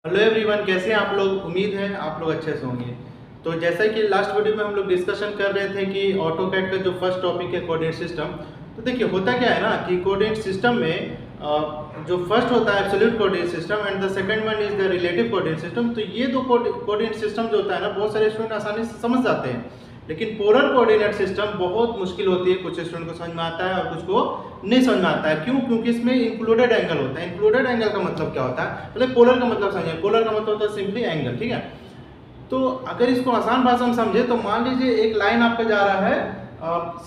Hello everyone, कैसे हैं आप लोग। उम्मीद है आप लोग अच्छे से होंगे। तो जैसा कि लास्ट वीडियो में हम लोग डिस्कशन कर रहे थे कि ऑटोकैड का जो फर्स्ट टॉपिक है कोऑर्डिनेट सिस्टम। तो देखिए होता क्या है ना कि कोऑर्डिनेट सिस्टम में जो फर्स्ट होता है absolute coordinate system and the second one is the relative coordinate system. तो ये दो कोऑर्डिनेट सिस्टम जो होता है ना, बहुत सारे स्टूडेंट आसानी से समझ जाते हैं, लेकिन पोलर कोऑर्डिनेट सिस्टम बहुत मुश्किल होती है। कुछ स्टूडेंट को समझ में आता है और कुछ को नहीं समझ में आता है। क्यों? क्योंकि इसमें इंक्लूडेड एंगल होता है। इंक्लूडेड एंगल का मतलब क्या होता है, मतलब पोलर का मतलब समझिए। पोलर का मतलब होता है सिंपली एंगल, ठीक है। तो अगर इसको आसान भाषा में समझे तो मान लीजिए एक लाइन आपका जा रहा है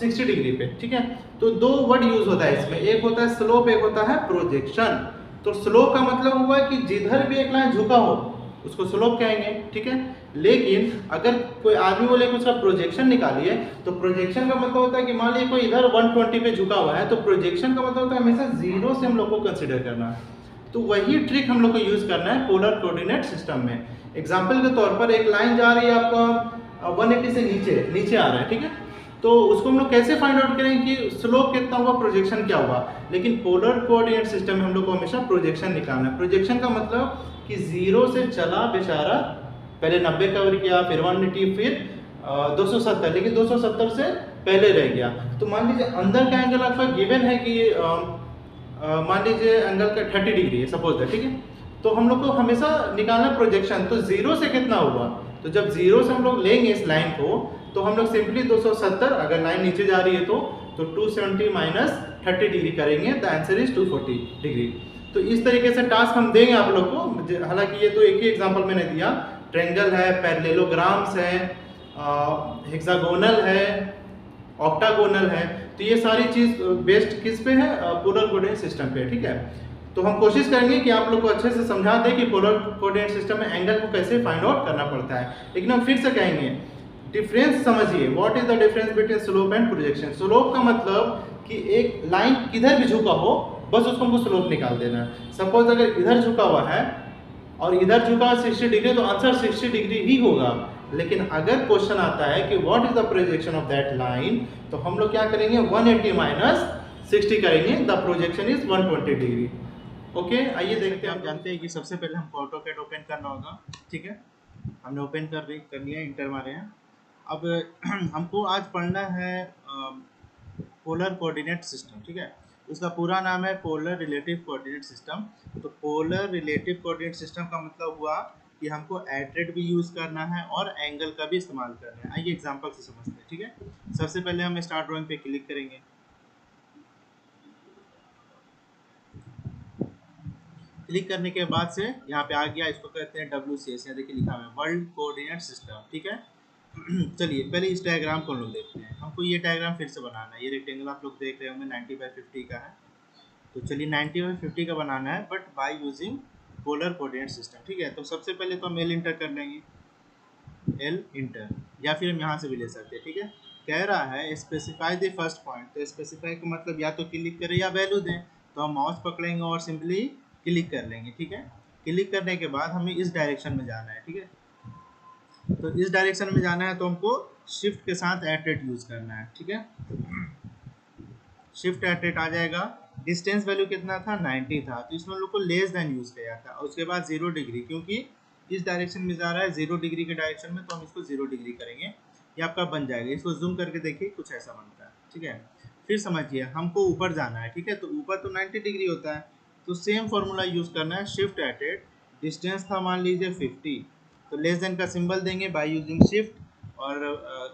60 डिग्री पे, ठीक है। तो दो वर्ड यूज होता है इसमें, एक होता है स्लोप, एक होता है प्रोजेक्शन। तो स्लोप का मतलब हुआ कि जिधर भी एक लाइन झुका हो उसको स्लोप कहेंगे, ठीक है। लेकिन अगर कोई आदमी बोले कि उसका प्रोजेक्शन निकालिए, तो प्रोजेक्शन का मतलब होता है कि मान लीजिए कोई इधर 120 पे झुका हुआ है, तो प्रोजेक्शन का मतलब होता है हमेशा जीरो से हम लोग को कंसिडर करना है। तो वही ट्रिक हम लोग को यूज करना है पोलर कोऑर्डिनेट सिस्टम में। एग्जाम्पल के तौर पर एक लाइन जा रही है आपका 180 से नीचे नीचे आ रहा है, ठीक है। तो उसको हम लोग कैसे फाइंड आउट करें कि स्लोप कितना हुआ, प्रोजेक्शन क्या हुआ। लेकिन पोलर कोऑर्डिनेट सिस्टम में हम लोग को हमेशा प्रोजेक्शन निकालना है। प्रोजेक्शन का मतलब कि जीरो से चला बेचारा, पहले 90 कवर किया, फिर 180, फिर 270, लेकिन 270 से पहले रह गया। तो मान लीजिए अंदर का एंगल आपका गिवन है कि मान लीजिए एंगल का 30 डिग्री है सपोज है, ठीक है। तो हम लोग को हमेशा निकालना प्रोजेक्शन। तो जीरो से कितना हुआ, तो जब जीरो से हम लोग लेंगे इस लाइन को, तो हम लोग सिंपली 270, अगर लाइन नीचे जा रही है तो 270 माइनस 30 डिग्री करेंगे, द आंसर इज 240 डिग्री। तो इस तरीके से टास्क हम देंगे आप लोग को। हालांकि ये तो एक ही एग्जांपल मैंने दिया। ट्रायंगल है, पैरेललोग्राम्स है, हेक्सागोनल है, ऑक्टागोनल है। तो ये सारी चीज बेस्ड किस पे है, पोलर कोऑर्डिनेट सिस्टम पे, ठीक है। तो हम कोशिश करेंगे कि आप लोग को अच्छे से समझा दें कि पोलर कोऑर्डिनेट सिस्टम में एंगल को कैसे फाइंड आउट करना पड़ता है। लेकिन हम फिर से कहेंगे, डिफरेंस समझिए। What is the difference between slope and projection. Slope का मतलब कि एक लाइन किधर भी झुका हो, बस उसको हमको स्लोप निकाल देना है। सपोज अगर इधर झुका हुआ है और इधर झुका 60 डिग्री, तो आंसर 60 डिग्री ही होगा। लेकिन अगर क्वेश्चन आता है कि what is the projection of that line, तो हम लोग क्या करेंगे, 180 माइनस 60 करेंगे, the projection is 120 degree. Okay, आइए देखते हैं। आप जानते हैं कि सबसे पहले हमको ऑटोकैड ओपन करना होगा, ठीक है। हमने ओपन कर लिया, इंटर मारे हैं। अब हमको आज पढ़ना है पोलर कोऑर्डिनेट सिस्टम, ठीक है। उसका पूरा नाम है पोलर रिलेटिव कोऑर्डिनेट सिस्टम। तो पोलर रिलेटिव कोऑर्डिनेट सिस्टम का मतलब हुआ कि हमको एड्रेट भी यूज करना है और एंगल का भी इस्तेमाल करना है। आइए एग्जांपल से समझते हैं, ठीक है। सबसे पहले हम स्टार्ट ड्राइंग पे क्लिक करेंगे। क्लिक करने के बाद से यहाँ पे आ गया, इसको कहते हैं WCS। यहाँ देखिए लिखा हुआ है वर्ल्ड कोऑर्डिनेट सिस्टम, ठीक है। चलिए पहले इस डायग्राम को हम लोग देखते हैं। हमको ये डायग्राम फिर से बनाना है। ये रेक्टेंगल आप लोग देख रहे होंगे 90/50 का है। तो चलिए 90/50 का बनाना है, but by using polar coordinate system, ठीक है। तो सबसे पहले तो हम एल इंटर कर लेंगे, एल इंटर, या फिर हम यहाँ से भी ले सकते हैं, ठीक है। कह रहा है स्पेसिफाई द फर्स्ट पॉइंट। तो स्पेसिफाई का मतलब या तो क्लिक करें या वैल्यू दें। तो हम माउस पकड़ेंगे और सिंपली क्लिक कर लेंगे, ठीक है। क्लिक करने के बाद हमें इस डायरेक्शन में जाना है, ठीक है। तो इस डायरेक्शन में जाना है तो हमको शिफ्ट के साथ एट यूज करना है, ठीक है। शिफ्ट एट आ जाएगा। डिस्टेंस वैल्यू कितना था, 90 था, तो इसमें हम लोग को लेस देन यूज किया था। और उसके बाद 0 डिग्री, क्योंकि इस डायरेक्शन में जा रहा है 0 डिग्री के डायरेक्शन में, तो हम इसको 0 डिग्री करेंगे। ये आपका बन जाएगा। इसको जूम करके देखिए, कुछ ऐसा बनता है, ठीक है। फिर समझिए हमको ऊपर जाना है, ठीक है। तो ऊपर तो 90 डिग्री होता है, तो सेम फॉर्मूला यूज करना है, शिफ्ट एट। डिस्टेंस था मान लीजिए 50, तो लेस देन का सिंबल देंगे बाय यूजिंग शिफ्ट। और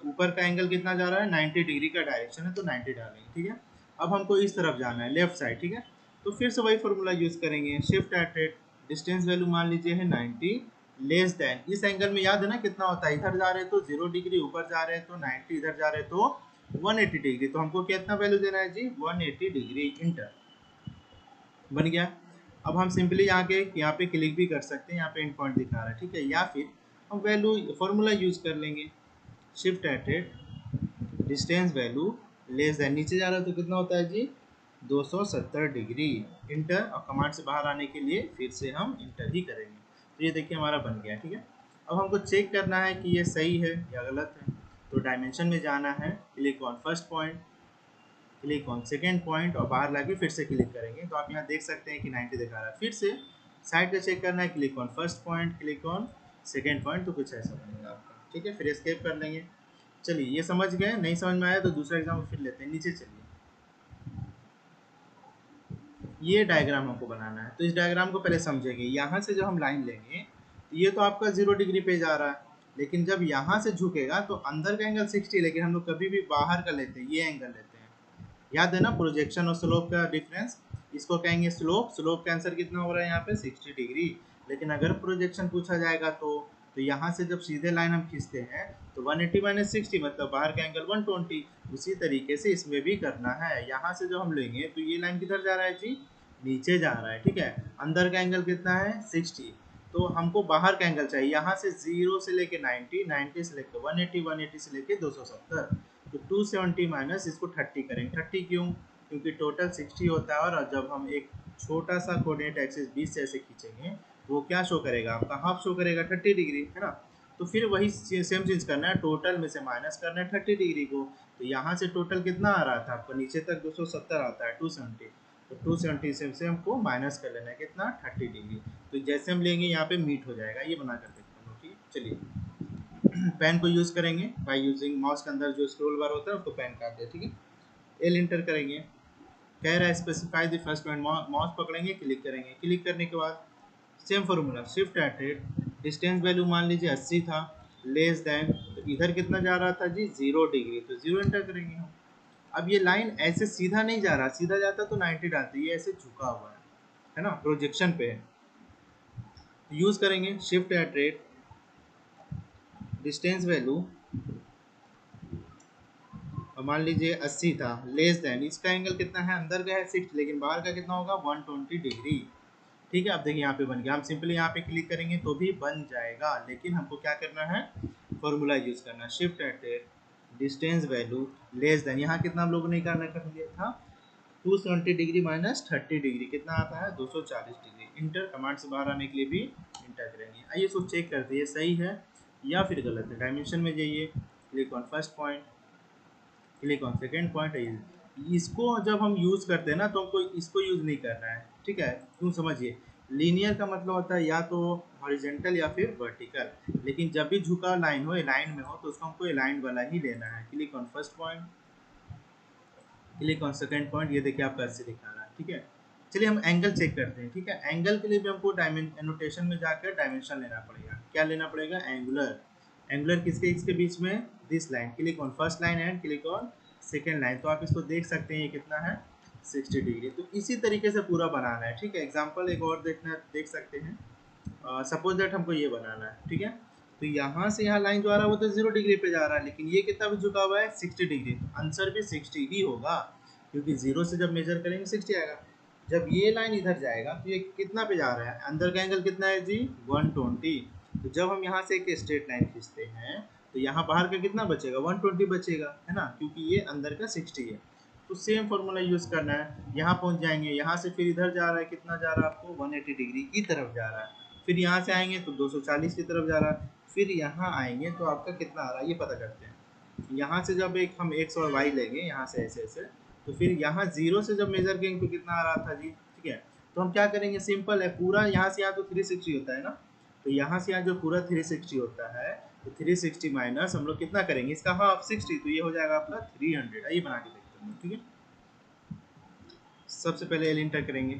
ऊपर का एंगल कितना जा रहा है, 90 डिग्री का डायरेक्शन है, तो 90 डालेंगे, ठीक है। अब हमको इस तरफ जाना है, लेफ्ट साइड, ठीक है। तो फिर से वही फॉर्मूला यूज करेंगे, शिफ्ट एट। डिस्टेंस वैल्यू मान लीजिए है 90, लेस देन, इस एंगल में याद है ना कितना होता है, इधर जा रहे हैं तो 0 डिग्री, ऊपर जा रहे हैं तो 90, इधर जा रहे हैं तो 180 डिग्री। तो हमको कितना वैल्यू देना है जी, 180 डिग्री। इंटर, बन गया। अब हम सिंपली आके यहाँ पे क्लिक भी कर सकते हैं, यहाँ पे एंड पॉइंट दिखा रहा है, ठीक है। या फिर हम वैल्यू फॉर्मूला यूज कर लेंगे, shift at, distance value less then, नीचे जा रहा है तो कितना होता है जी, 270 डिग्री। इंटर, और कमांड से बाहर आने के लिए फिर से हम इंटर ही करेंगे। तो ये देखिए हमारा बन गया, ठीक है। अब हमको चेक करना है कि ये सही है या गलत है। तो डायमेंशन में जाना है, click on first point, click on second point, और बाहर लाके फिर से क्लिक करेंगे। तो आप यहाँ देख सकते हैं कि 90 दिखा रहा है। फिर से साइड का चेक करना है, click on first point, click on second point, तो कुछ ऐसा बनेगा आपका। ठीक है, फिर एस्केप कर लेंगे। चलिए ये समझ गए, नहीं समझ में आया तो दूसरा एग्जाम्पल फिर लेते हैं। नीचे चलिए, ये डायग्राम हमको बनाना है, तो इस डायग्राम को पहले समझेंगे। यहाँ से जब हम लाइन लेंगे तो ये तो आपका 0 डिग्री पे जा रहा है, लेकिन जब यहाँ से झुकेगा तो अंदर का एंगल 60, लेकिन हम लोग कभी भी बाहर का लेते हैं, ये एंगल लेते हैं। याद है ना प्रोजेक्शन और स्लोप का डिफरेंस, इसको कहेंगे स्लोप। स्लोप का आंसर कितना हो रहा है यहाँ पे 60 डिग्री। लेकिन अगर प्रोजेक्शन पूछा जाएगा तो यहाँ से जब सीधे लाइन हम खींचते हैं तो 180 माइनस 60 मतलब बाहर का एंगल 120। उसी तरीके से इसमें भी करना है। यहाँ से जो हम लेंगे तो ये लाइन किधर जा रहा है जी, नीचे जा रहा है। ठीक है, अंदर का एंगल कितना है 60, तो हमको बाहर का एंगल चाहिए। यहाँ से 0 से लेके 90, 90 से लेके 180, 180 से लेके 270, तो 270 माइनस इसको 30 करेंगे। 30 क्यों, क्योंकि टोटल 60 होता है, और जब हम एक छोटा सा कोऑर्डिनेट एक्सिस 20 से ऐसे खींचेंगे तो वो क्या शो करेगा, आपका हाफ शो करेगा 30 डिग्री, है ना। तो फिर वही सेम चीज़ करना है, टोटल में से माइनस करना है 30 डिग्री को। तो यहाँ से टोटल कितना आ रहा था आपको, नीचे तक 270 आता है, 270, तो 270 से हमको माइनस कर लेना है कितना, 30 डिग्री। तो जैसे हम लेंगे यहाँ पे मीट हो जाएगा। ये बना कर देखते हैं। ठीक, चलिए पेन को यूज़ करेंगे बाय यूजिंग माउस के अंदर जो स्क्रॉल बार होता है उसको पेन काट दे। ठीक है, एल इंटर करेंगे, कह रहा है specify the first point. Mouse पकड़ेंगे, क्लिक करेंगे, क्लिक करने के बाद same formula, shift at distance value मान लीजिए 80 था, लेस देन, तो इधर कितना जा रहा था जी 0 डिग्री, तो 0 एंटर करेंगे हम। अब ये लाइन ऐसे सीधा नहीं जा रहा, सीधा जाता तो 90 डालते, ये ऐसे झुका हुआ है ना, प्रोजेक्शन पे है। यूज करेंगे shift at rate distance value, मान लीजिए 80 था, लेस देन, इसका एंगल कितना है, अंदर का है 60 लेकिन बाहर का कितना होगा 120 डिग्री। ठीक है, अब देखिए यहाँ पे बन गया। हम सिंपली यहाँ पे क्लिक करेंगे तो भी बन जाएगा, लेकिन हमको क्या करना है, फॉर्मूला यूज करना है। Shift at distance value less then, यहाँ कितना हम लोगों ने करना कर दिया था 270 डिग्री माइनस 30 डिग्री, कितना आता है 240 डिग्री। इंटर, कमांड से बाहर आने के लिए भी इंटर करेंगे। आइए इसको चेक करते हैं सही है या फिर गलत है। डायमेंशन में जाइए, click on first point, click on second point. इसको जब हम यूज़ करते हैं ना तो हमको इसको यूज़ नहीं करना है। ठीक है, क्यों, समझिए। लीनियर का मतलब होता है या तो हॉरिजेंटल या फिर वर्टिकल, लेकिन जब भी झुका लाइन हो, लाइन में हो, तो उसको हमको लाइन वाला ही लेना है। Click on first point, click on second point, ये देखिए आपका ऐसे दिखा रहा है। ठीक है, चलिए हम एंगल चेक करते हैं। ठीक है, एंगल के लिए भी हमको एनोटेशन में जाकर डायमेंशन लेना पड़ेगा। क्या लेना पड़ेगा, एंगुलर। एंगुलर किसके इसके बीच में, this line. Click on first line and click on second line, तो आप इसको देख सकते हैं ये कितना है 60 डिग्री। तो इसी तरीके से पूरा बनाना है। ठीक है, एग्जाम्पल एक और देख सकते हैं। सपोज दैट हमको ये बनाना है। ठीक है, तो यहाँ से यहाँ लाइन जो आ रहा है वो तो 0 डिग्री पे जा रहा है, लेकिन ये कितना भी झुका हुआ है 60 डिग्री, तो आंसर भी 60 ही होगा, क्योंकि 0 से जब मेजर करेंगे 60 आएगा। जब ये लाइन इधर जाएगा तो ये कितना पे जा रहा है, अंदर का एंगल कितना है जी 120। तो जब हम यहाँ से एक स्ट्रेट लाइन खींचते हैं तो यहाँ बाहर का कितना बचेगा 120 बचेगा, है ना, क्योंकि ये अंदर का 60 है। तो सेम फॉर्मूला यूज करना है। यहाँ पहुँच जाएंगे, यहाँ से फिर इधर जा रहा है, कितना जा रहा है आपको 180 डिग्री की तरफ जा रहा है। फिर यहाँ से आएंगे तो 240 की तरफ जा रहा है। फिर यहाँ आएंगे तो आपका कितना आ रहा है ये पता करते हैं। यहाँ से जब एक हम एक्स और वाई लेंगे यहाँ से ऐसे ऐसे, तो फिर यहाँ 0 से जब मेजर करेंगे तो कितना आ रहा था जी। ठीक है, तो हम क्या करेंगे, सिंपल है, पूरा यहाँ से यहाँ तो 360 होता है ना, तो यहाँ से यहाँ जो पूरा 360 होता है, तो 360 माइनस हम लोग कितना करेंगे, इसका हाफ 60, तो ये हो जाएगा आपका 300। आइए बना के देखते हैं। ठीक है, सबसे पहले एल इंटर करेंगे,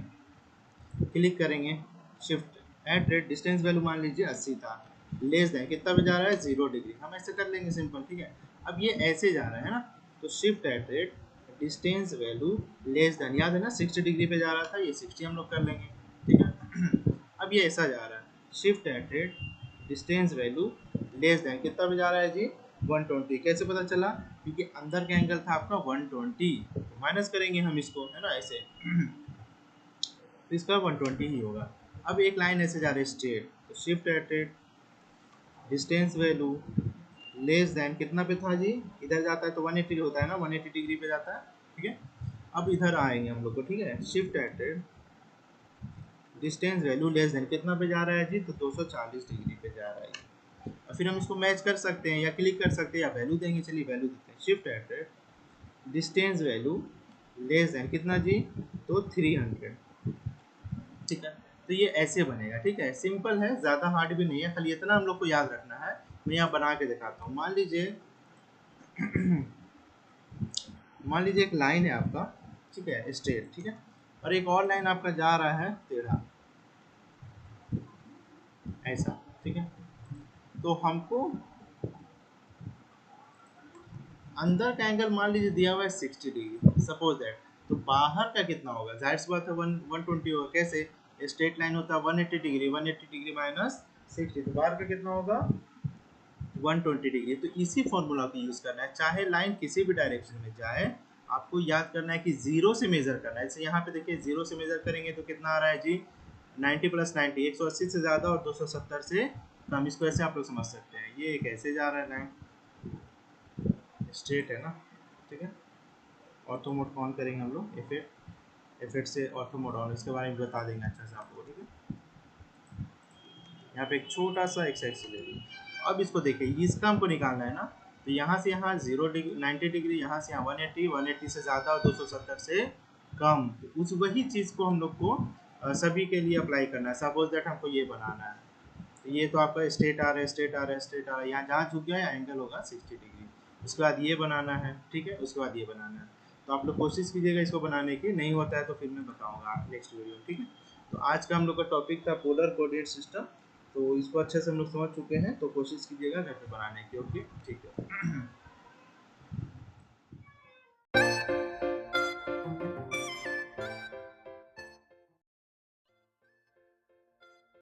क्लिक करेंगे, shift at rate distance value मान लीजिए 80 था, लेस देन कितना पे जा रहा है 0 डिग्री, हम ऐसे कर लेंगे सिंपल। ठीक है, अब ये ऐसे जा रहा है ना, तो shift at rate distance value less then, याद है ना 60 डिग्री पे जा रहा था, ये 60 हम लोग कर लेंगे। ठीक है, अब ये ऐसा जा रहा है, shift at rate distance value less then कितना पे जा रहा है जी 120। कैसे पता चला, क्योंकि अंदर का एंगल था आपका 120, तो माइनस करेंगे हम इसको, है ना, ऐसे तो इसका 120 ही होगा। अब एक लाइन ऐसे जा रही है स्ट्रेट, तो shift at rate distance value less then कितना पे था जी, इधर जाता है तो 180 होता है ना, 180 डिग्री पे जाता है। ठीक है, अब इधर आएंगे हम लोग को। ठीक है, shift at rate distance value less then कितना पे जा रहा है जी, तो 240 डिग्री पे जा रहा है। और फिर हम इसको मैच कर सकते हैं या क्लिक कर सकते हैं या वैल्यू देंगे। चलिए वैल्यू देते हैं, shift at rate distance value less then कितना जी, तो 300। ठीक है, तो ये ऐसे बनेगा, ठीक है। सिंपल है, ज़्यादा हार्ड भी नहीं है, खाली इतना हम लोग को याद रखना है। मैं यहाँ बना के दिखाता हूँ। मान लीजिए एक लाइन है आपका, ठीक है, स्ट्रेट, ठीक है, और एक और लाइन आपका जा रहा है टेढ़ा, ऐसा, ठीक है। तो हमको अंदर का एंगल मान लीजिए दिया हुआ है 60 डिग्री, सपोज दैट। तो बाहर का कितना होगा, जाहिर सी बात है 120 होगा। कैसे, स्ट्रेट लाइन होता है 180 डिग्री, 180 डिग्री माइनस 60, तो बाहर का कितना होगा 120 डिग्री। तो इसी फॉर्मूला को यूज़ करना है, चाहे लाइन किसी भी डायरेक्शन में जाए, आपको याद करना है कि जीरो से मेजर करना है। जैसे यहाँ पे देखिए जीरो से मेजर करेंगे तो कितना आ रहा है जी, 90 + 90, 180 से ज़्यादा और 270 से कम। इसको ऐसे आप लोग समझ सकते हैं, ये एक ऐसे जा रहा है लाइन, स्ट्रेट है ना, ठीक है। ऑटो मोड ऑन करेंगे हम लोग, इफेक्ट से ऑटो मोड ऑन, इसके बारे में बता देंगे अच्छा से आपको, ठीक है। यहाँ पे एक छोटा सा एक्सरसाइज ले लीजिए। अब इसको देखिए, इसका हमको निकालना है ना, तो यहाँ से यहाँ 0 डिग्री 90 डिग्री, यहाँ से यहाँ 180 से ज़्यादा और 270 से कम। तो उस वही चीज़ को हम लोग को सभी के लिए अप्लाई करना है। सपोज दैट हमको ये बनाना है, तो ये तो आपका स्ट्रेट आ रहा है, स्ट्रेट आ रहा है, स्ट्रेट आ रहा है, यहाँ जहाँ झुक गया है एंगल होगा 60 डिग्री। उसके बाद ये बनाना है, ठीक है, उसके बाद ये बनाना है। तो आप लोग कोशिश कीजिएगा इसको बनाने की, नहीं होता है तो फिर मैं बताऊँगा नेक्स्ट वीडियो में, ठीक है। तो आज का हम लोग का टॉपिक था पोलर कोऑर्डिनेट सिस्टम। तो इसको अच्छे से हम लोग समझ चुके हैं, तो कोशिश कीजिएगा घर पे बनाने की। ओके, ठीक है।